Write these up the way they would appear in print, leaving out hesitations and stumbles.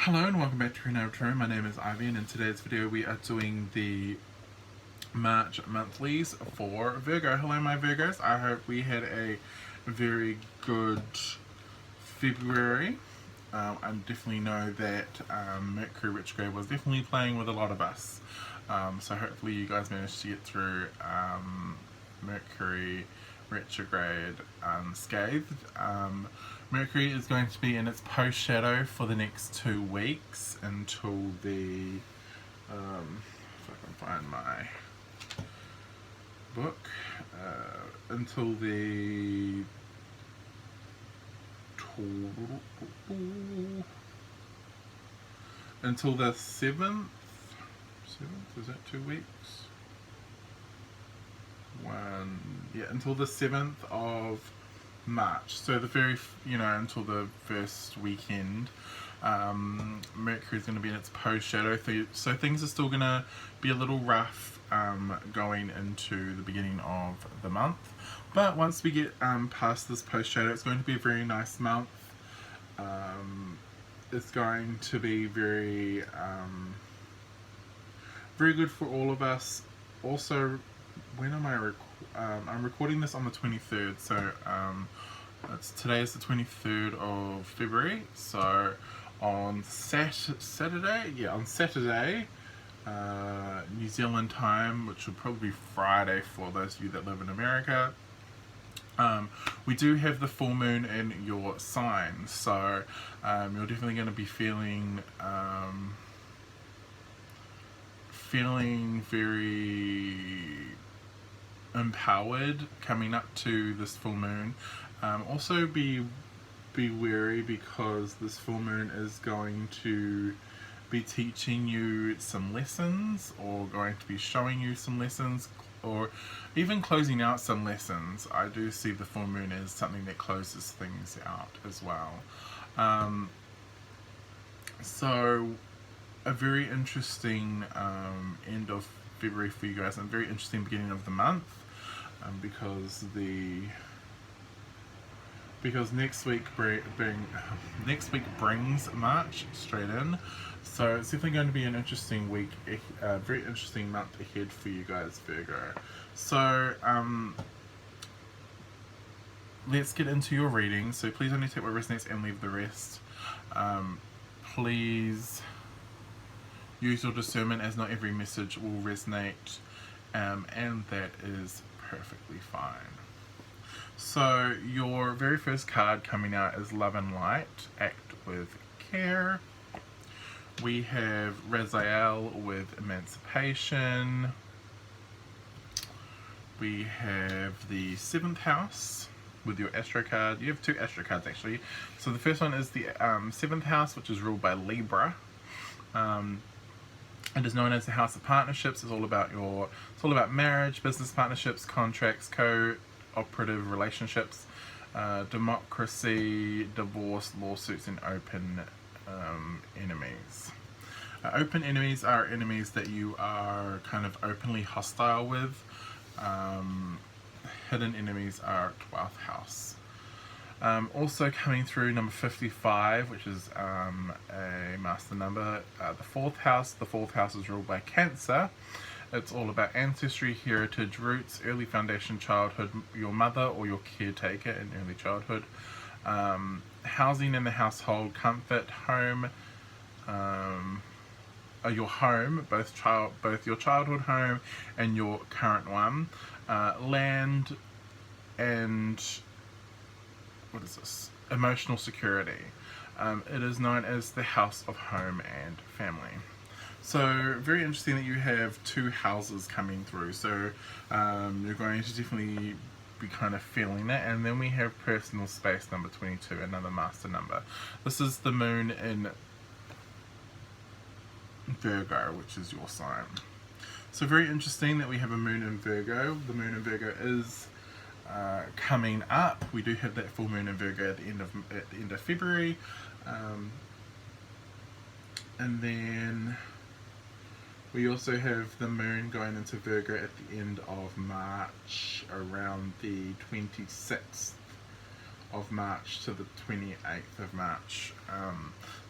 Hello and welcome back to Retro. My name is Ivy, and in today's video we are doing the March monthlies for Virgo. Hello my Virgos, I hope we had a very good February. I definitely know that Mercury retrograde was definitely playing with a lot of us. So hopefully you guys managed to get through Mercury retrograde unscathed. Mercury is going to be in its post shadow for the next 2 weeks until the if I can find my book, until the until the 7th. Is that 2 weeks? Until the 7th of March. So the very, until the first weekend, Mercury is going to be in its post shadow. So things are still going to be a little rough going into the beginning of the month. But once we get past this post shadow, it's going to be a very nice month. It's going to be very, very good for all of us. Also, when am I I'm recording this on the 23rd, so today is the 23rd of February, so on Saturday, New Zealand time, which would probably be Friday for those of you that live in America, we do have the full moon in your sign, so you're definitely going to be feeling very empowered coming up to this full moon. Also be wary, because this full moon is going to be teaching you some lessons, or going to be showing you some lessons, or even closing out some lessons. I do see the full moon as something that closes things out as well. So a very interesting end of February for you guys, and a very interesting beginning of the month, because next week brings March straight in. So it's definitely going to be an interesting week, a very interesting month ahead for you guys, Virgo. So let's get into your reading. So please only take what resonates and leave the rest. Please use your discernment, as not every message will resonate, and that is perfectly fine. So your very first card coming out is Love and Light, Act with Care. We have Raziel with Emancipation. We have the 7th house with your Astro card. You have 2 Astro cards actually. So the first one is the 7th house, which is ruled by Libra. It is known as the House of Partnerships. It's all about marriage, business partnerships, contracts, cooperative relationships, democracy, divorce, lawsuits, and open enemies. Open enemies are enemies that you are kind of openly hostile with. Hidden enemies are 12th house. Also coming through, number 55, which is a master number, the 4th house. The 4th house is ruled by Cancer. It's all about ancestry, heritage, roots, early foundation, childhood, your mother or your caretaker in early childhood, housing in the household, comfort, home, your home, both your childhood home and your current one, land, and what is this? Emotional security. It is known as the House of Home and Family. So very interesting that you have 2 houses coming through. So you're going to definitely be kind of feeling it. And then we have personal space, number 22, another master number. This is the moon in Virgo, which is your sign. So very interesting that we have a moon in Virgo. The moon in Virgo is coming up. We do have that full moon in Virgo at the end of February, and then we also have the moon going into Virgo at the end of March, around the 26th of March to the 28th of March.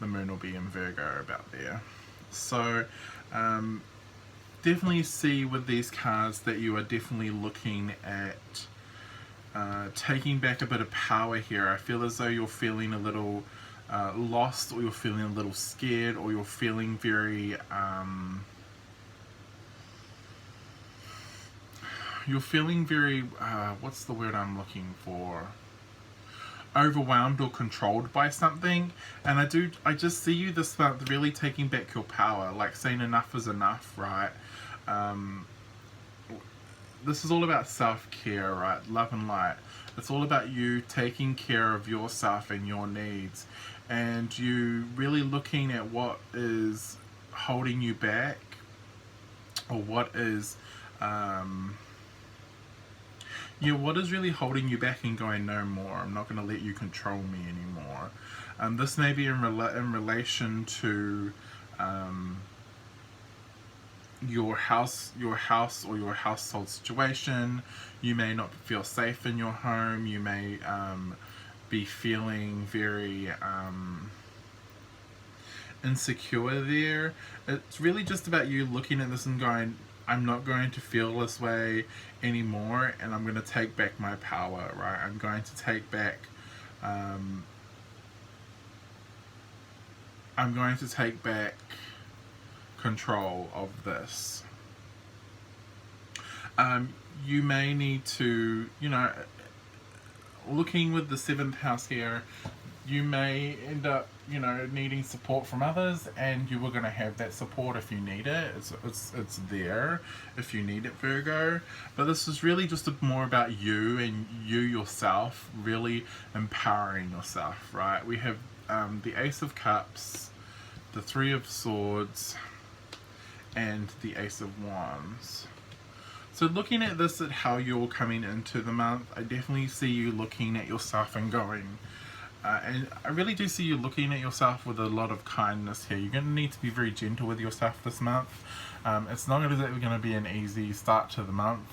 the moon will be in Virgo about there. So definitely see with these cards that you are definitely looking at taking back a bit of power here. I feel as though you're feeling a little lost, or you're feeling a little scared, or you're feeling very what's the word I'm looking for, overwhelmed or controlled by something. And I just see you this month really taking back your power, like saying enough is enough, right? This is all about self-care, right? Love and light. It's all about you taking care of yourself and your needs, and you really looking at what is holding you back, or what is what is really holding you back and going, no more, I'm not going to let you control me anymore. This may be in relation to your house or your household situation. You may not feel safe in your home. You may be feeling very insecure there. It's really just about you looking at this and going, I'm not going to feel this way anymore, and I'm going to take back my power, right? I'm going to take back control of this. You may need to, looking with the 7th house here, you may end up, needing support from others, and you are going to have that support if you need it. It's there if you need it, Virgo. But this is really just more about you and you yourself, really empowering yourself, right? We have the Ace of Cups, the 3 of Swords, and the Ace of Wands. So looking at this, at how you're coming into the month, I definitely see you looking at yourself and going, and I really do see you looking at yourself with a lot of kindness here. You're going to need to be very gentle with yourself this month. It's not going to be an easy start to the month.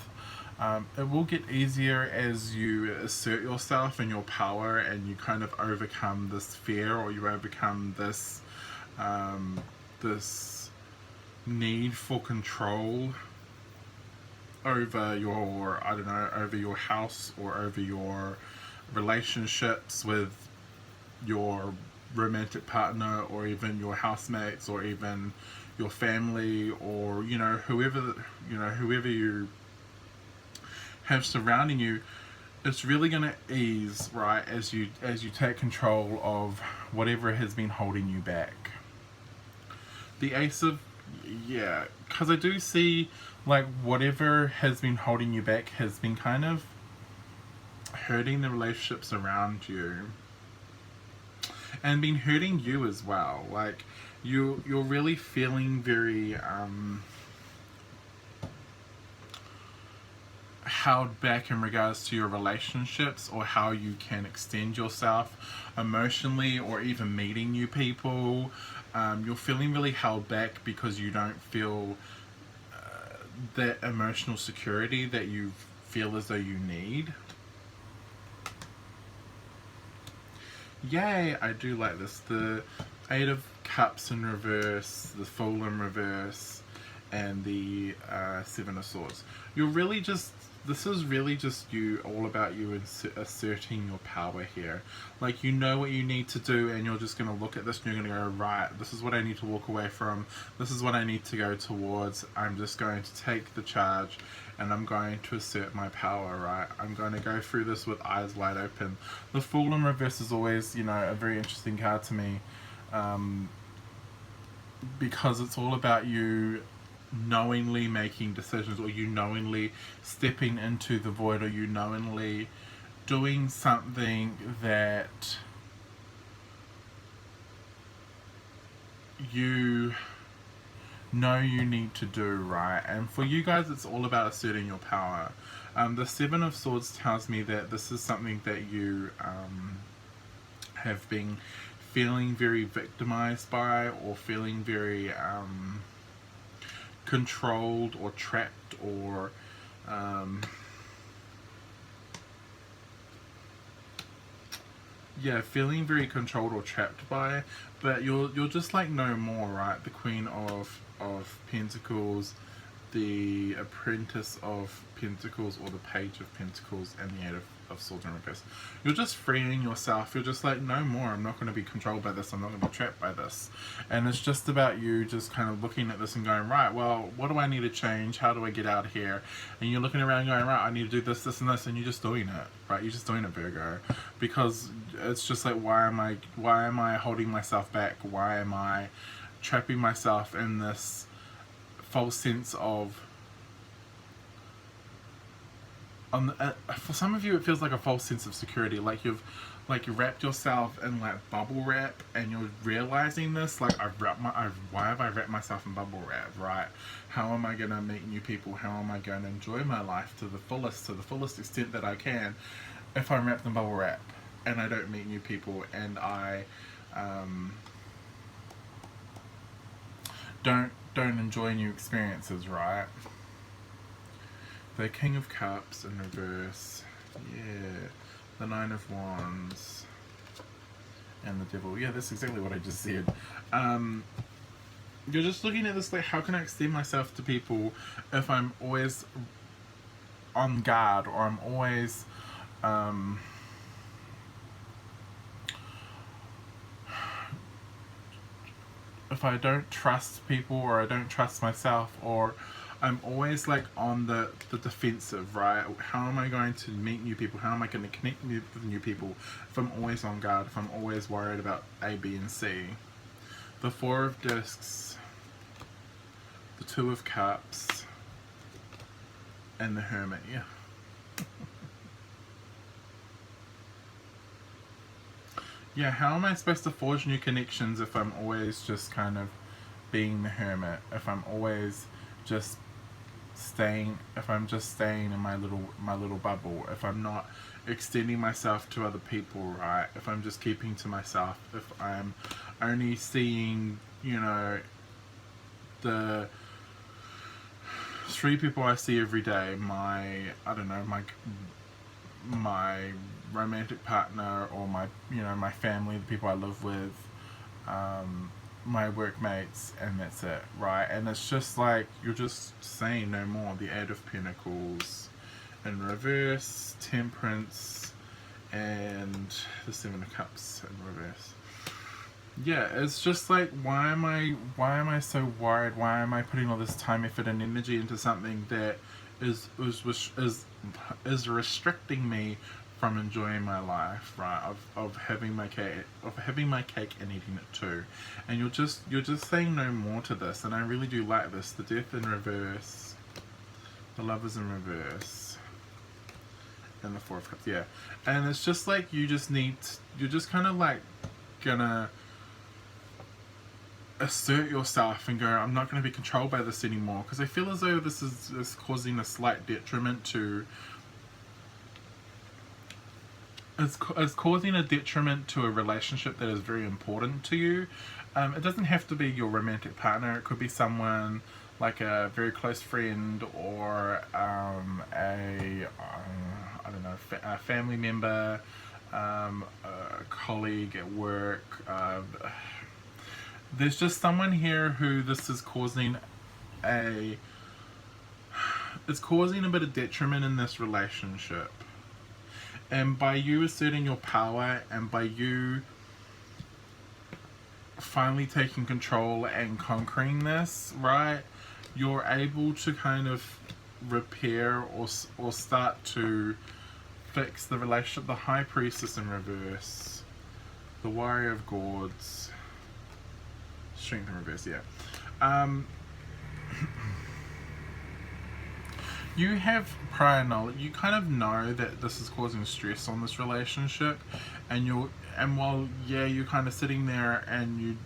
It will get easier as you assert yourself and your power, and you kind of overcome this fear, or you overcome this this need for control over your, over your house, or over your relationships with your romantic partner, or even your housemates, or even your family, or whoever you have surrounding you. It's really going to ease, right, as you take control of whatever has been holding you back. The Ace of, because I do see, like, whatever has been holding you back has been kind of hurting the relationships around you, and been hurting you as well. Like, you're really feeling very held back in regards to your relationships, or how you can extend yourself emotionally, or even meeting new people. You're feeling really held back because you don't feel that emotional security that you feel as though you need. Yay, I do like this. The 8 of Cups in reverse, the Fool in reverse, and the 7 of Swords. This is really just you, all about you asserting your power here. Like, you know what you need to do, and you're just going to look at this and you're going to go, right, this is what I need to walk away from. This is what I need to go towards. I'm just going to take the charge, and I'm going to assert my power, right? I'm going to go through this with eyes wide open. The Fool in reverse is always, a very interesting card to me, because it's all about you knowingly making decisions, or you knowingly stepping into the void, or you knowingly doing something that you know you need to do, right? And for you guys, it's all about asserting your power. The 7 of Swords tells me that this is something that you have been feeling very victimized by, or feeling very controlled, or trapped, or yeah, feeling very controlled or trapped by, but you're just like no more, right? The Queen of Pentacles, the Apprentice of Pentacles, or the Page of Pentacles, and the Eight of Swords in reverse. You're just freeing yourself. You're just like, no more. I'm not going to be controlled by this. I'm not going to be trapped by this. And it's just about you just kind of looking at this and going, right, well, what do I need to change? How do I get out of here? And you're looking around going, right, I need to do this, this, and this, and you're just doing it, right? You're just doing it, Virgo, because it's just like, why am I holding myself back? Why am I trapping myself in this false sense of, for some of you it feels like a false sense of security, like you've wrapped yourself in like bubble wrap, and you're realizing this, like, why have I wrapped myself in bubble wrap, right? How am I going to meet new people? How am I going to enjoy my life to the fullest extent that I can, if I'm wrapped in bubble wrap and I don't meet new people, and I don't enjoy new experiences, right? The King of Cups in reverse, yeah, the Nine of Wands, and the Devil. Yeah, that's exactly what I just said. You're just looking at this like, how can I extend myself to people if I'm always on guard, or I'm always if I don't trust people, or I don't trust myself, or I'm always like on the defensive, right? How am I going to meet new people? How am I going to connect with new people if I'm always on guard, if I'm always worried about A, B, and C? The Four of Discs, the Two of Cups, and the Hermit, yeah. Yeah, how am I supposed to forge new connections if I'm always just kind of being the hermit? If I'm always just staying in my little bubble, if I'm not extending myself to other people, right? If I'm just keeping to myself, if I'm only seeing, you know, the 3 people I see every day, my romantic partner, or my family, the people I live with, my workmates, and that's it, right? And it's just like, you're just saying no more. The Eight of Pentacles in reverse, Temperance, and the Seven of Cups in reverse. Yeah, it's just like, why am I so worried? Why am I putting all this time, effort, and energy into something that is restricting me from enjoying my life, right? Of having my cake and eating it too. And you're just saying no more to this, and I really do like this. The Death in reverse, the Lovers in reverse, and the Four of Cups, yeah. And it's just like, you're just kind of like gonna assert yourself and go, I'm not going to be controlled by this anymore, because I feel as though this is causing a slight detriment to it's causing a detriment to a relationship that is very important to you. It doesn't have to be your romantic partner. It could be someone like a very close friend, or a family member, a colleague at work. There's just someone here who this is causing it's causing a bit of detriment in this relationship. And by you asserting your power, and by you finally taking control and conquering this, right, you're able to kind of repair or start to fix the relationship. The High Priestess in reverse, the Warrior of Gourds, Strength in reverse, yeah. You have prior knowledge. You kind of know that this is causing stress on this relationship, and while you're kind of sitting there and you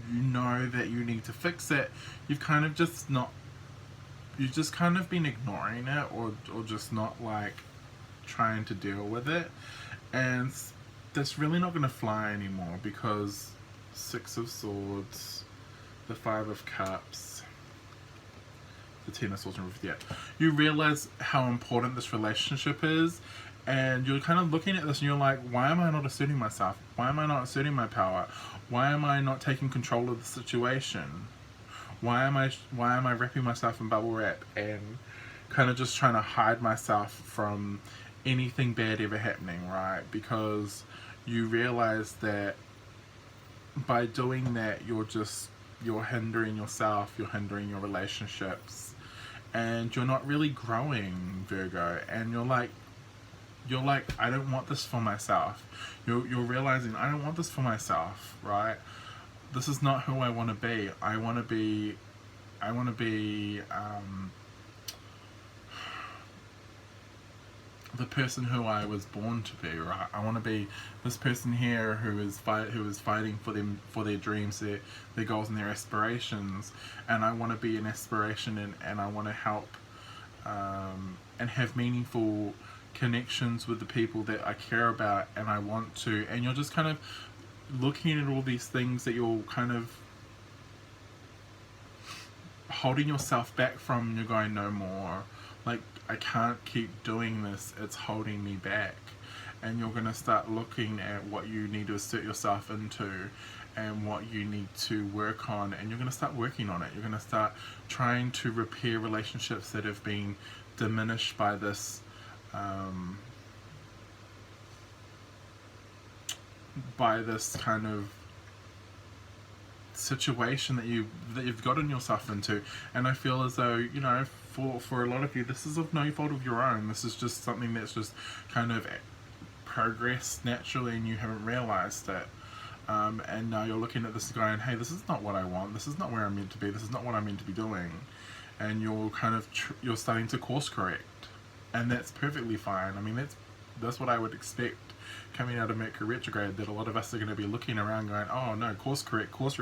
know that you need to fix it, you've kind of just been ignoring it, or just not like trying to deal with it, and that's really not going to fly anymore, because Six of Swords, the Five of Cups, the Ten of Swords, and yeah, you realize how important this relationship is, And you're kind of looking at this and you're like, why am I not asserting myself? Why am I not asserting my power? Why am I not taking control of the situation? Why am I wrapping myself in bubble wrap and kind of just trying to hide myself from anything bad ever happening, right? Because you realize that by doing that, you're hindering yourself, you're hindering your relationships, and you're not really growing, Virgo. And you're like, I don't want this for myself. You're realizing, I don't want this for myself, right? This is not who I want to be. I want to be the person who I was born to be, right? I want to be this person here who is fighting for their dreams, their goals and their aspirations, and I want to be an aspiration, and I want to help and have meaningful connections with the people that I care about, and I want to. And you're just kind of looking at all these things that you're kind of holding yourself back from, and you're going, no more. Like, I can't keep doing this, it's holding me back. And you're going to start looking at what you need to assert yourself into and what you need to work on, and you're going to start working on it. You're going to start trying to repair relationships that have been diminished by this kind of situation that you've gotten yourself into. And I feel as though, you know, for a lot of you, this is of no fault of your own. This is just something that's just kind of progressed naturally and you haven't realized it. And now you're looking at this going, hey, this is not what I want. This is not where I'm meant to be. This is not what I'm meant to be doing. And you're kind of you're starting to course correct, and that's perfectly fine. I mean, that's what I would expect coming out of Mercury retrograde, that a lot of us are going to be looking around going, oh no, course correct, course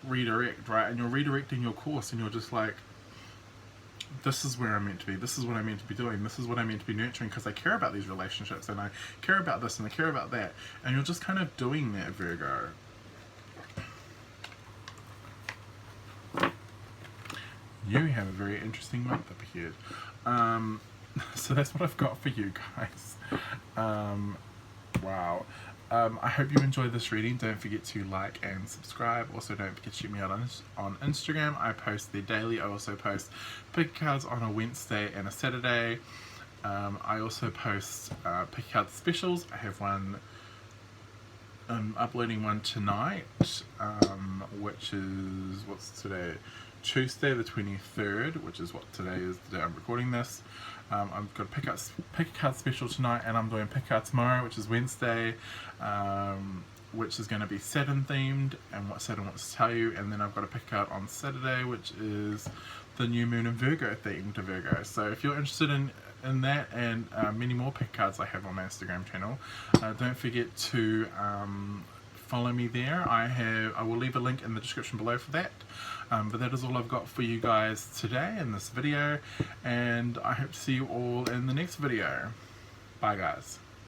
redirect, right? And you're redirecting your course, and you're just like, this is where I'm meant to be, this is what I'm meant to be doing, this is what I'm meant to be nurturing, because I care about these relationships, and I care about this, and I care about that. And you're just kind of doing that, Virgo. You have a very interesting month up ahead. So that's what I've got for you guys. Wow. I hope you enjoyed this reading. Don't forget to like and subscribe. Also, don't forget to check me out on Instagram. I post there daily. I also post pick cards on a Wednesday and a Saturday. I also post pick card specials. I have one, uploading one tonight, which is, what's today? Tuesday the 23rd, which is what today is, the day I'm recording this. I've got a pick a card special tonight, and I'm doing pick card tomorrow, which is Wednesday, which is going to be Saturn themed and what Saturn wants to tell you. And then I've got a pick card on Saturday, which is the new moon and Virgo themed to Virgo. So if you're interested in that and many more pick cards I have on my Instagram channel, don't forget to follow me there. I will leave a link in the description below for that. But that is all I've got for you guys today in this video, and I hope to see you all in the next video. Bye guys.